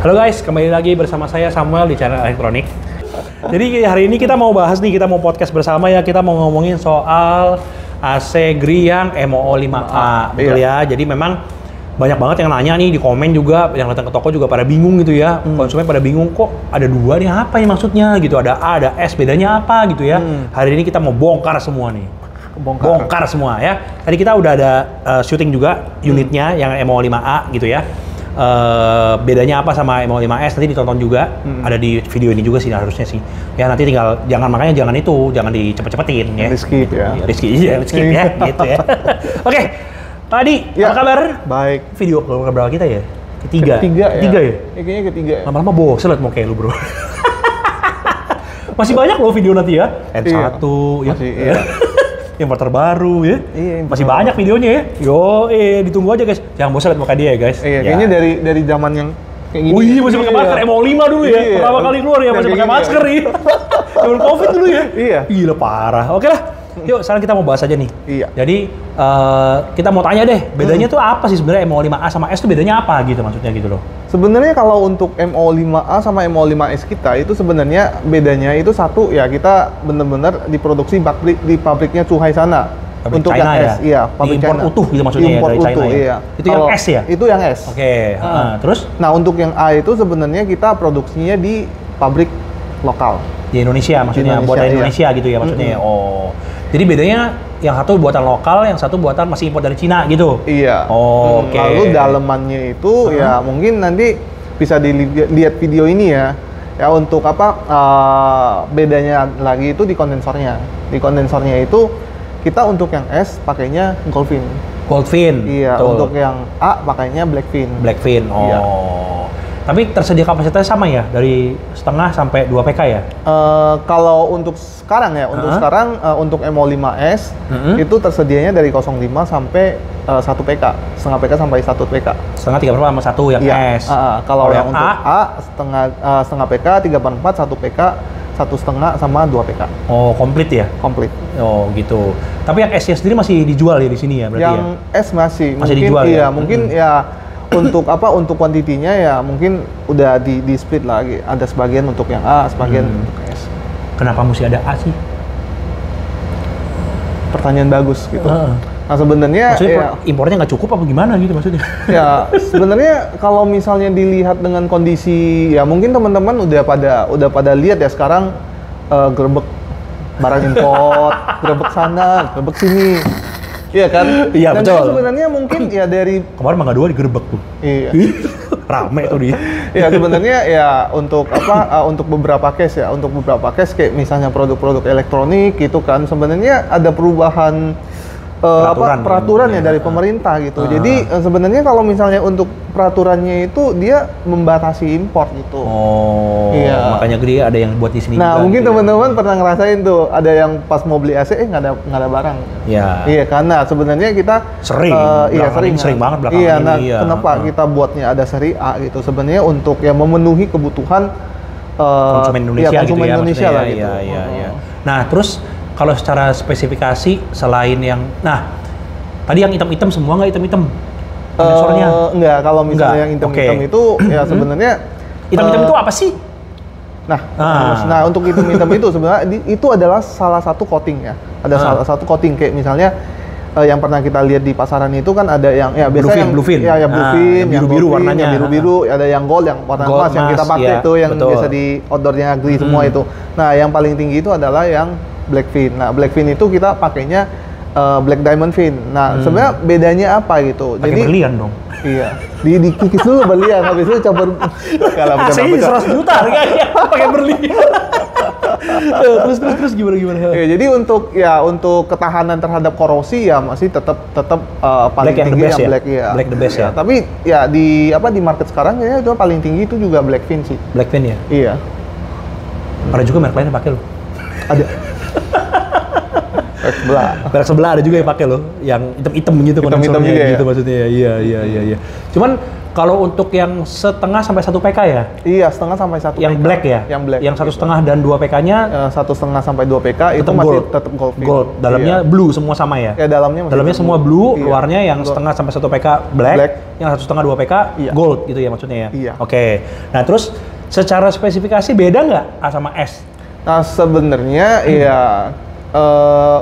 Halo guys, kembali lagi bersama saya Samuel di channel Elektronik. Jadi hari ini kita mau bahas nih, kita mau podcast bersama ya, kita mau ngomongin soal AC Gree yang MO5A, betul ya. Jadi memang banyak banget yang nanya nih di komen juga, yang datang ke toko juga pada bingung gitu ya. Konsumen pada bingung, kok ada dua nih, apa yang maksudnya gitu, ada A, ada S, bedanya apa gitu ya. Hari ini kita mau bongkar semua nih. Bongkar semua ya. Tadi kita udah ada syuting juga unitnya yang MO5A gitu ya. Bedanya apa sama MO5S nanti ditonton juga, ada di video ini juga sih harusnya sih. Ya nanti tinggal jangan dicepet-cepetin ya. Rizky ya. Rizky ya gitu ya. Oke. Tadi Ya. apa kabar? Baik. Video berapa kita ya? Ketiga Ketiga ya? Kayaknya ketiga ya. Lama-lama bosen liat mau kayak lu bro. Masih banyak loh video nanti ya. N1 Iya. ya. Masih, iya. Yang terbaru ya. Iya, Masih banyak videonya ya. Ditunggu aja guys. Jangan bosan lihat muka dia ya guys. Iya, Ya. kayaknya dari zaman yang kayak gini. Oh iya, masih pakai masker MO5 dulu ya. Iya. Pertama kali keluar ya, masih Kayak pakai gini, masker ya. Zaman Covid dulu ya. Iya. Gila parah. Oke lah. Yuk, sekarang kita mau bahas aja nih. Iya. Jadi kita mau tanya deh, bedanya tuh apa sih sebenarnya MO5A sama S tuh bedanya apa gitu maksudnya gitu loh. Sebenarnya kalau untuk MO5A sama MO5S kita itu sebenarnya bedanya itu satu ya, kita benar-benar diproduksi di pabriknya Zhuhai sana. Pabrik Untuk China yang ya? S, iya, pabrik Diimpor China. utuh gitu maksudnya ya, Diimpor dari China utuh, ya? iya. Itu yang S ya? Itu yang S. Oke. Terus Nah, untuk yang A itu sebenarnya kita produksinya di pabrik lokal. di Indonesia maksudnya, Indonesia, buatan iya. Indonesia gitu ya maksudnya. Oh. Jadi bedanya yang satu buatan lokal, yang satu buatan masih impor dari Cina gitu. Iya. Oh, oke. Lalu dalemannya itu ya mungkin nanti bisa dilihat video ini ya. Ya untuk apa bedanya lagi itu di kondensornya. Di kondensornya itu kita untuk yang S pakainya Goldfin. Goldfin. Iya, betul. untuk yang A pakainya Blackfin. Blackfin. Oh. Iya. Tapi tersedia kapasitasnya sama ya, dari setengah sampai 2 PK ya? Kalau untuk sekarang ya, untuk MO5S itu tersedianya dari 0,5 sampai 1 PK, setengah PK sampai 1 PK. Setengah 3/4 sama 1 yang Iya. S. Kalau yang untuk A? A setengah PK, 3/4, 1 PK, 1,5 sama 2 PK. Oh, komplit ya? Komplit. Oh, gitu. Tapi yang S-nya sendiri masih dijual ya di sini ya berarti Yang ya? S masih mungkin dijual iya, ya? mungkin ya untuk untuk kuantitinya ya mungkin udah di split lagi. Ada sebagian untuk yang A, sebagian untuk S. Kenapa mesti ada A sih? Pertanyaan bagus gitu. Heeh. Nah, sebenarnya Maksudnya ya, impornya nggak cukup apa gimana gitu maksudnya? ya sebenarnya kalau misalnya dilihat dengan kondisi ya mungkin teman-teman udah pada lihat ya sekarang gerbek barang import, gerbek sana, gerbek sini. Iya kan? Iya, Dan betul. itu sebenarnya mungkin ya dari Kemarin Mangga 2 digerebek tuh. iya. Rame tuh dia. Ya sebenarnya ya untuk untuk beberapa case ya, untuk beberapa case kayak misalnya produk-produk elektronik gitu kan sebenarnya ada perubahan peraturan ya dari pemerintah gitu. Jadi sebenarnya kalau misalnya untuk peraturannya itu dia membatasi impor gitu. Oh, Iya. makanya Gree ada yang buat di sini Nah, juga, mungkin gitu ya. teman-teman pernah ngerasain tuh ada yang pas mau beli AC nggak ada barang. Ya. Iya, karena sebenarnya kita Sering, iya belakangan ini sering banget belakangan Iya, ini, nah iya. kenapa kita buatnya ada seri A gitu? Sebenarnya untuk ya memenuhi kebutuhan Konsumen Indonesia iya, konsumen gitu ya Indonesia maksudnya, lah gitu. Iya. Nah, terus kalau secara spesifikasi selain yang tadi yang hitam-hitam semua nggak hitam-hitam? Kondensornya? Enggak, kalau misalnya Enggak, yang hitam-hitam oke. itu ya sebenarnya Hitam-hitam itu apa sih? Nah, untuk hitam-hitam itu sebenarnya itu adalah salah satu coating ya. Ada salah satu coating kayak misalnya yang pernah kita lihat di pasaran itu kan ada yang ya biasanya Bluefin. ya Bluefin, yang biru-biru Goldfin, warnanya. yang biru-biru, ada yang gold, yang warna Gold, emas yang kita emas, pakai iya, itu yang betul. biasa di outdoornya Gree semua itu. Nah, yang paling tinggi itu adalah yang Blackfin. Nah, Blackfin itu kita pakainya Black Diamond Fin. Nah, sebenarnya bedanya apa gitu? Pakai berlian dong. Iya, dikikis dulu berlian, habis itu campur kalau AC-nya 100 juta harganya, pakai berlian. terus gimana? Ya, jadi untuk ketahanan terhadap korosi ya masih tetap paling Black yang the tinggi best ya? Black ya. Black the best ya? Tapi ya di market sekarang kayaknya itu paling tinggi itu juga Blackfin sih. Blackfin ya? Iya. Ada juga merek lain yang pakai loh. Ada. Merek sebelah ada juga yang pakai loh, yang hitam-hitam gitu Hitam-hitam kondensornya juga gitu ya? maksudnya. Iya. Cuman Kalau untuk yang setengah sampai 1 PK ya? Iya, setengah sampai 1 PK. Yang black ya? Yang black. Yang 1,5 dan 2 PK-nya? 1,5 sampai 2 PK itu masih tetap gold. Gold. Dalamnya blue semua sama ya? Ya, dalamnya semua blue, luarnya yang setengah sampai 1 PK black, yang 1,5 2 PK gold gitu ya maksudnya ya? Iya. Oke. Nah terus secara spesifikasi beda nggak A sama S? Nah sebenarnya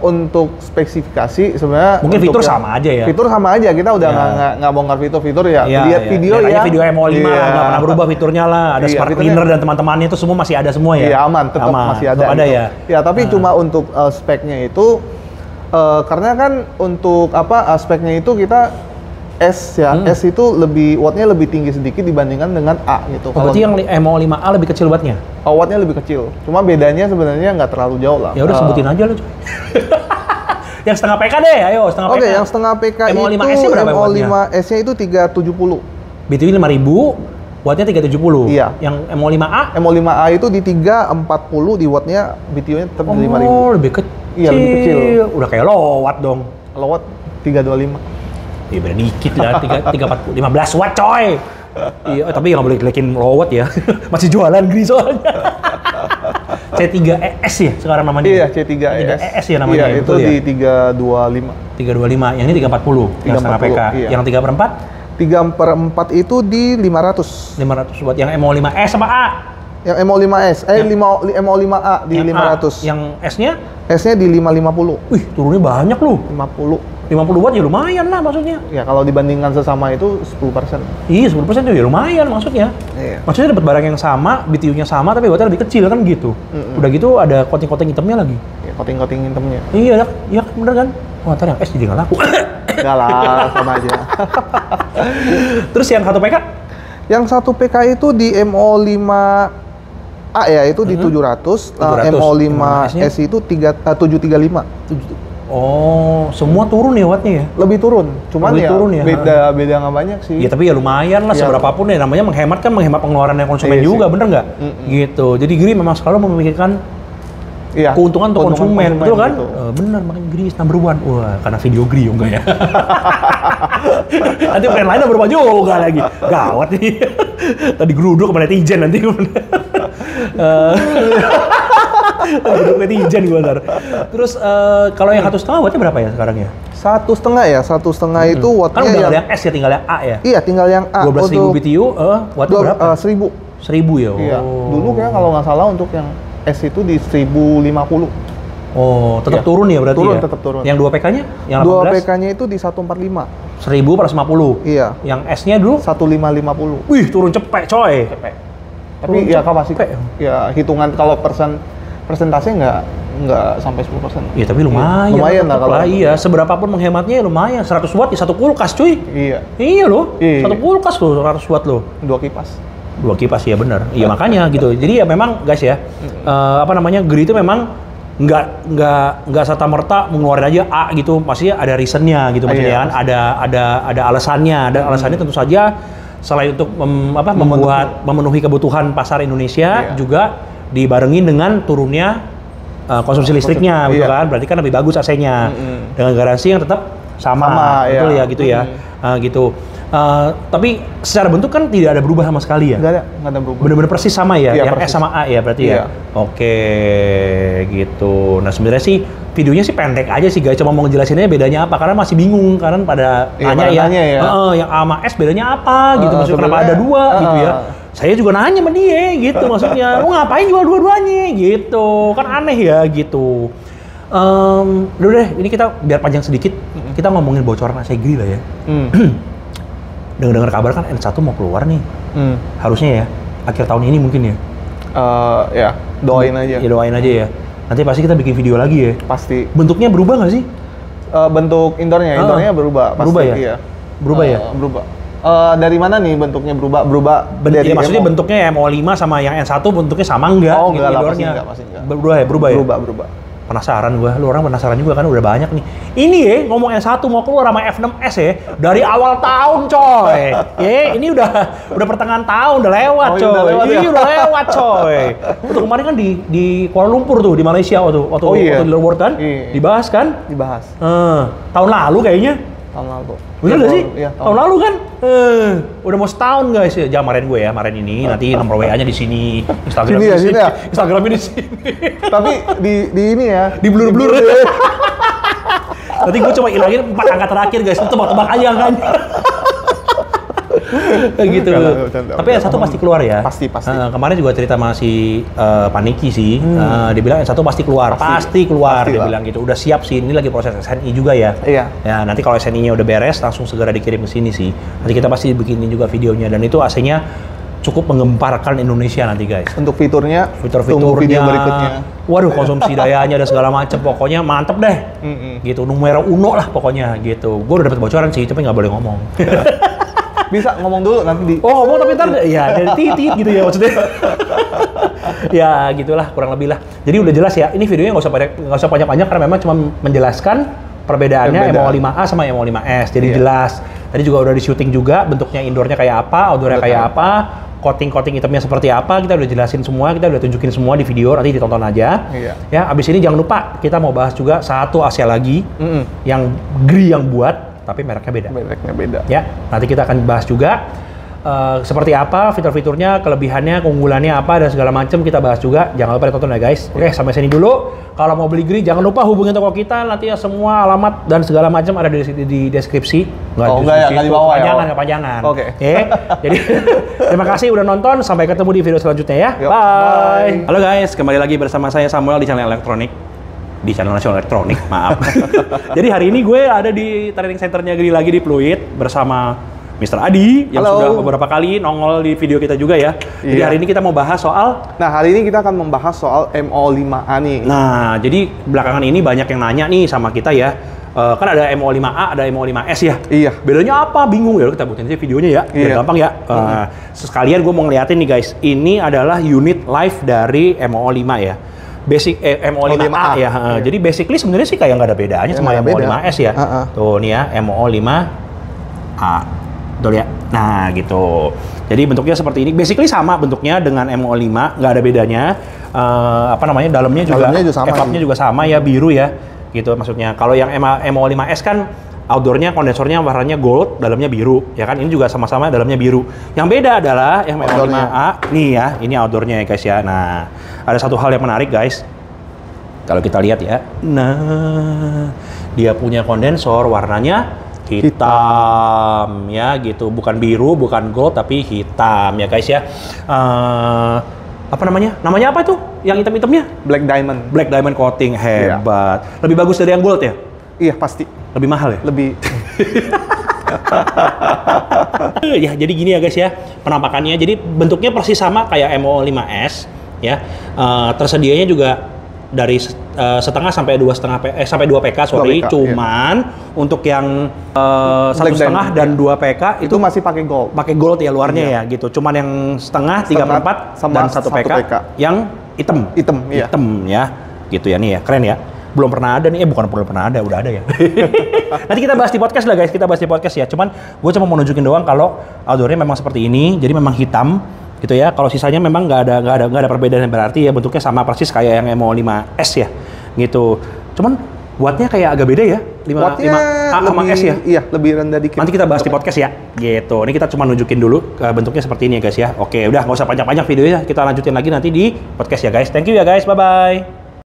untuk spesifikasi sebenarnya mungkin fitur sama aja ya. Fitur sama aja, kita udah nggak bongkar fitur ya. Lihat video ya. Video MO5 nggak pernah berubah fiturnya lah. Ada smart cleaner dan teman-temannya itu semua masih ada semua ya. Iya aman, tetap masih ada. Ada ya. Ya tapi cuma untuk speknya itu karena kan untuk speknya itu kita S ya, S itu wattnya lebih tinggi sedikit dibandingkan dengan A gitu. Berarti yang MO5A lebih kecil wattnya? Wattnya lebih kecil, cuma bedanya sebenarnya nggak terlalu jauh lah. Ya udah sebutin aja lo coy. Yang setengah PK deh, ayo setengah PK. Oke, yang setengah PK MO5S nya berapa wattnya? MO5S-nya itu 370. BTW 5000, wattnya 370. Iya. Yang MO5A? MO5A itu di 340, di wattnya BTU-nya tetap di 5000. Oh, lebih kecil. Iya, lebih kecil. Udah kayak low watt dong. Low watt 325. Iya beda dikit lah, 340, 15 watt coy. Iya, tapi nggak boleh gelekin low watt ya. Masih jualan gini soalnya. C3ES ya sekarang namanya? Iya, C3ES ya namanya. Iya, itu di 325. 325, yang ini 340, yang setengah PK. Iya. Yang 3/4? 3/4 itu di 500. 500 watt. Yang MO5S apa A? Yang MO5S, MO5A di 500. Yang S-nya? S-nya di 550. Wih, turunnya banyak loh. 50 watt ya lumayan lah maksudnya. Ya kalau dibandingkan sesama itu 10%. Iya 10% tuh ya lumayan maksudnya. Iya. Maksudnya dapat barang yang sama, BTU-nya sama tapi wattnya lebih kecil kan gitu. Udah gitu ada coating-coating hitamnya lagi. Ya, coating-coating hitamnya. Iya, ya bener kan? Wah ntar yang S jadi nggak laku. Enggak lah, sama aja. Terus yang 1 PK? Yang 1 PK itu di MO5A ya, itu di 700. MO5S itu 735. Oh, semua turun ya wattnya ya? Lebih turun, cuman beda nggak banyak sih. Ya tapi ya lumayan lah, seberapapun ya, namanya menghemat pengeluaran yang konsumen juga, bener nggak? Gitu, jadi Gri memang selalu memikirkan keuntungan untuk konsumen, betul kan? Gitu. Bener, makanya Gri number one. Wah, karena video Gri enggak ya? Nanti brand lain number one juga lagi. Gawat nih. Tadi geruduk sama netizen nanti. Geruduk netizen gue ntar. Terus kalau yang 1,5 wattnya berapa ya sekarang ya? 1,5 ya, 1,5 itu wattnya kan tinggal yang S ya, tinggal yang A ya? Iya, tinggal yang A. 12.000 BTU, wattnya berapa? 1.000. 1.000 ya? Iya, dulu kayak kalau nggak salah untuk yang S itu di 1.050. Oh, tetap turun ya berarti turun, ya? Tetap turun. Yang 2 PK-nya? Yang 2 PK-nya itu di 145. 1.000 per 50? Iya. Yang S-nya dulu? 1.550. Wih, turun cepet coy! Cepet. Tapi ya kapasitas, ya hitungan kalau persentase nggak sampai 10%. Iya, tapi lumayan. Lumayan lah kalau. Iya, seberapapun menghematnya ya lumayan. 100 watt di 1 kulkas cuy. Iya. Iya loh, 1 kulkas loh 100 watt loh. 2 kipas. 2 kipas ya benar. Iya makanya gitu. Jadi ya memang guys ya, Gri itu memang nggak serta-merta mengeluarkan aja A gitu. Pastinya ada reasonnya gitu maksudnya kan. Ada alasannya. Ada alasannya tentu saja selain untuk memenuhi kebutuhan pasar Indonesia, juga dibarengin dengan turunnya konsumsi listriknya, gitu kan? Berarti kan lebih bagus AC-nya dengan garansi yang tetap sama betul ya gitu ya, gitu. Tapi secara bentuk kan tidak ada berubah sama sekali ya? Nggak ada berubah. Benar-benar persis sama ya? Yang persis. S sama A ya berarti ya? Oke, gitu. Nah sebenarnya sih videonya sih pendek aja sih guys, cuma mau ngejelasinnya bedanya apa, karena masih bingung, karena pada nanya ya. Yang A sama S bedanya apa gitu, maksudnya kenapa ada 2 gitu ya. Saya juga nanya sama dia gitu, maksudnya lu ngapain jual dua-duanya gitu, kan aneh ya gitu. Udah deh, ini kita biar panjang sedikit, kita ngomongin bocoran AC Gri lah ya. Dengar kabar kan N1 mau keluar nih, harusnya ya akhir tahun ini mungkin ya. Ya doain aja. Ya doain aja ya. Nanti pasti kita bikin video lagi ya. Pasti. Bentuknya berubah nggak sih? Bentuk indoornya berubah. Pasti, berubah ya? Iya. Berubah ya? Berubah. Dari mana nih bentuknya berubah? Dari maksudnya bentuknya MO5 sama yang N1 bentuknya sama nggak? Oh enggak lah, pasti enggak. Berubah ya? Berubah. Penasaran gue, lu orang penasaran juga kan, udah banyak nih. Ini ya, ngomong N1 mau keluar sama F6S ya, dari awal tahun coy. Ini udah pertengahan tahun, udah lewat coy. Udah lewat coy. Waktu kemarin kan di Kuala Lumpur tuh, di Malaysia waktu di luar kan, dibahas kan? Dibahas. Tahun lalu kayaknya. Tahun lalu. Bener nggak sih? Iya, tahun lalu kan? Udah mau setahun guys ya. Jangan marahin gue ya, marahin ini. Nanti nomor WA-nya di sini, Instagram sini ya, sini ya. Instagramnya di sini. Tapi di ini ya, di blur-blur. Nanti gue coba ilangin 4 angka terakhir guys. Itu tebak-tebak aja angkanya. Gitu. Tapi yang satu pasti keluar ya. Pasti. Kemarin juga cerita sama si Paniki sih. Dia bilang yang satu pasti keluar. Pasti keluar. Dia bilang gitu. Udah siap sih. Ini lagi proses SNI juga ya. Iya. Ya nanti kalau SNI-nya udah beres, langsung segera dikirim ke sini sih. Nanti kita pasti bikinin juga videonya. Dan itu AC-nya cukup menggemparkan Indonesia nanti guys. Untuk fiturnya, fitur-fiturnya, video berikutnya. Waduh, konsumsi dayanya dan segala macam. Pokoknya mantep deh. Gitu. Numero uno lah pokoknya gitu. Gue udah dapet bocoran sih, tapi nggak boleh ngomong. Bisa ngomong dulu nanti di... Oh ngomong tapi ntar ya dari titit gitu ya maksudnya. Ya gitulah kurang lebih lah. Jadi udah jelas ya. Ini videonya nggak usah panjang-panjang karena memang cuma menjelaskan perbedaannya MO5A sama MO5S. Jadi jelas. Tadi juga udah di syuting juga bentuknya indoornya kayak apa, outdoornya kayak apa, coating hitamnya seperti apa. Kita udah jelasin semua, kita udah tunjukin semua di video. Nanti ditonton aja. Ya abis ini jangan lupa kita mau bahas juga satu AC lagi yang Gree yang buat. Tapi mereknya beda. Mereknya beda. Ya, nanti kita akan bahas juga seperti apa fitur-fiturnya, kelebihannya, keunggulannya apa dan segala macam kita bahas juga. Jangan lupa ditonton ya guys. Oke, sampai sini dulu. Kalau mau beli Gree jangan lupa hubungin toko kita. Nanti ya semua alamat dan segala macam ada di deskripsi. Nggak di bawah ya. Kepanjangan. Oke. Jadi terima kasih udah nonton. Sampai ketemu di video selanjutnya ya. Bye. Halo guys, kembali lagi bersama saya Samuel di channel Elektronik. Di channel Nasional Elektronik, maaf. Jadi hari ini gue ada di training centernya Gree lagi di Pluit bersama Mr. Adi yang sudah beberapa kali nongol di video kita juga ya. Jadi hari ini kita mau bahas soal... Nah hari ini kita akan membahas soal MO5A nih. Nah jadi belakangan ini banyak yang nanya nih sama kita ya. Kan ada MO5A, ada MO5S ya. Iya. Bedanya apa? Bingung ya. Kita buatin aja videonya ya. Biar gampang ya. Sekalian gue mau ngeliatin nih guys. Ini adalah unit live dari MO5 ya. Basic MO5A ya. Jadi basically sebenarnya sih kayak nggak ada bedanya sama MO5S ya. Tuh nih ya MO5A. Betul ya. Nah gitu. Jadi bentuknya seperti ini. Basically sama bentuknya dengan MO5, nggak ada bedanya. Dalamnya juga EVAP-nya juga sama ya, biru ya. Gitu maksudnya. Kalau yang MO5S kan outdoornya kondensornya warnanya gold, dalamnya biru, ya kan? Ini juga sama-sama dalamnya biru. Yang beda adalah yang MO5A, nih ya, ini outdoornya ya guys ya. Nah, ada satu hal yang menarik guys. Kalau kita lihat ya, nah, dia punya kondensor warnanya hitam ya gitu, bukan biru, bukan gold, tapi hitam ya guys ya. Apa namanya? Namanya apa tuh? Yang hitam-hitamnya? Black Diamond. Black Diamond coating, hebat. Lebih bagus dari yang gold ya? Iya pasti. Lebih mahal ya? Lebih. Ya jadi gini ya guys ya penampakannya. Jadi bentuknya persis sama kayak MO5S ya. Tersedianya juga dari setengah sampai 2,5 sampai 2 PK sorry. 2 PK, cuman untuk yang 1,5 dan 2 PK itu masih pakai gold. Pakai gold ya luarnya ya gitu. Cuman yang setengah 3/4 dan 1 PK yang hitam. Hitam ya. Gitu ya nih ya. Keren ya. Belum pernah ada nih, bukan pernah ada, udah ada ya. Nanti kita bahas di podcast lah guys, kita bahas di podcast ya. Cuman gue cuma mau nunjukin doang kalau outdoornya memang seperti ini, jadi memang hitam gitu ya. Kalau sisanya memang nggak ada perbedaan yang berarti ya, bentuknya sama persis kayak yang MO5S ya, gitu. Cuman wattnya kayak agak beda ya, 5A sama S ya. Iya, lebih rendah dikit. Nanti kita bahas di podcast ya, gitu. Ini kita cuma nunjukin dulu bentuknya seperti ini ya guys ya. Oke, udah nggak usah panjang-panjang videonya, kita lanjutin lagi nanti di podcast ya guys. Thank you ya guys, bye bye.